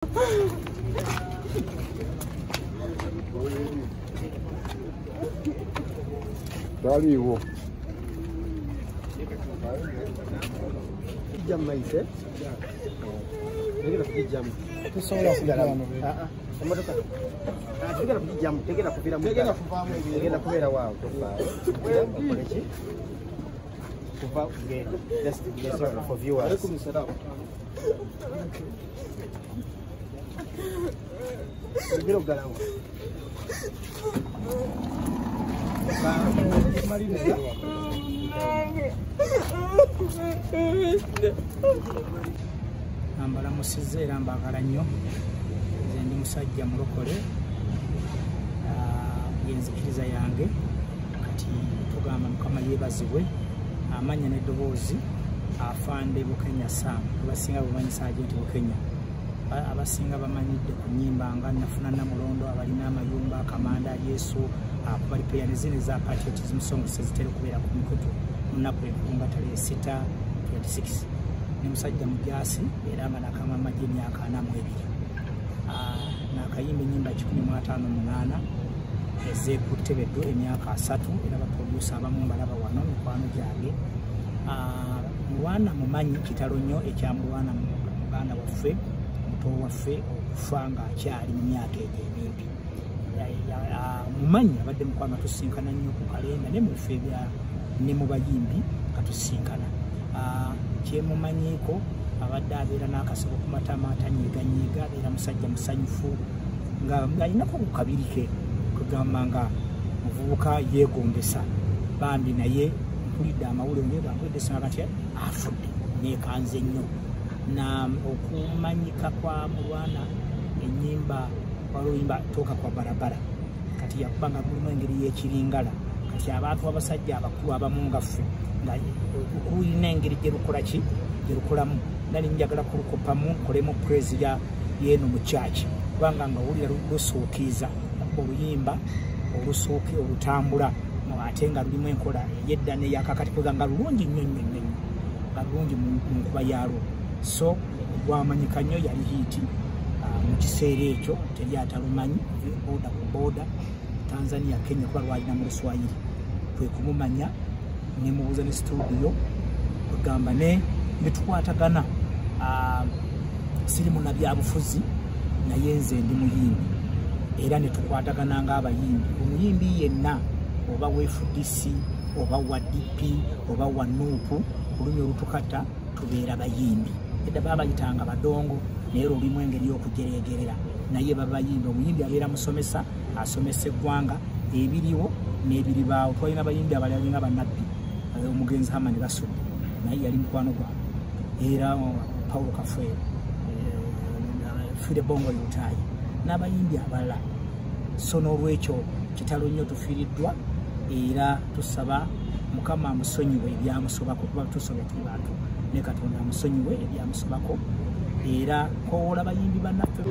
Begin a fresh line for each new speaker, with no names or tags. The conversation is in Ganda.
Daliwo.
Jam maise. Tegera kujam. Tusola sigala. Emotoka. Tegera kujam, tegera kuvira mu. Tegera kuvamu ebyo. Tegera kubera wao tofa. Koleki. Kuva kugenda. Just listen for viewers. Alaikum salam. Tegera kugalawo. Ambala musize era mbagala nnyo nze ndi musajja mulokole yenzikiriza yange kati tugamba mukama yeebazibwe amanya n'eddoboozi afande Bukenya Sam abasinga bamanyi Sergeant Bukenya abasinga bamanyidde ku nnyimba nga nafuna Namulondo abalina amayumba Kamanda Yesu akubali peyane zine za patriotism songs zitera kubeera ku mikutu munaku enkumba tarehe 6 26 ni musajja mujasi era nga nakama amagye myaka 42 nakayimba ennyimba 158 ezekutebedde emyaka 3 era baproducer abamu balaba wano mikwano gyange Mulwana mumanyi kitalo nnyo ekyamulwana mu Uganda waffe muto waffe okufa nga akyali mu myaka egyo emimpi mumanyi abadde mukwano tusinkana nnyo ku kalenda ne mu bifo ebya ne mu bayimbi katusinkana kyemumanyiko abadde abeera n'akasabo ku matama atanyiiganyiiga abeera musajja musanyufu nga alinaku ku kabiri ke kugamba nga muvubuka yeegombesa bambi naye mpulidde amawulire ngegambwedde singa kati afudde neekanze nnyo na okumanyika kwa Mulwana ennyimba waluyimba tooka kwa barabara kati yakuba nga mulimu engeri y'ekiringala kati abantu abasajja abakulu abamu nga ffe nga lulina engeri gyerukolamu nali njagala kulukopamu nkolemu praise ya yeno mu church kubanga nga wulira lusuukiiza oluyimba olusuuki olutambula ate nga lulimu enkola ey'edda n'eyakakati kuga nga lulungi nnyo nga lulungi mu nkuba yaalwo so gwamanyika nnyo yali hiiti mu kiseera ekyo teri atalumanyi boda ku boda Tanzania Kenya kuba lwalina mu Luswayiri kwe kumumanya ne mubuuza ne studio kugamba ne tukwatagana siri munnabyabufuzi naye nze ndi muyimbi era ne tukwatagana ng'abayimbi omuyimbi yenna oba WFDC oba wa DP oba wa NUP olunyo olutukata tubeera bayimbi edda babayitanga badongo naye lulimu engeri y'okujereegerera naye babayimbi omuyimbi abeera musomesa asomesa eggwanga ebiriwo n'ebiribaawo twalina abayimbi abalala nga bannabbi omugenzi Hamani Basudde naye yali mukwano gwange era Paulo Kafwero Fide Bongo Lutayi n'abayimbi abalala so n'olwekyo kitalo nnyo tufiiriddwa era tusaba Mukama amusonyiwe ebyamusobako kuba tusobya tuli bantu ne Katonda amusonyiwe ebyamusobako era kowola bayimbi bannaffe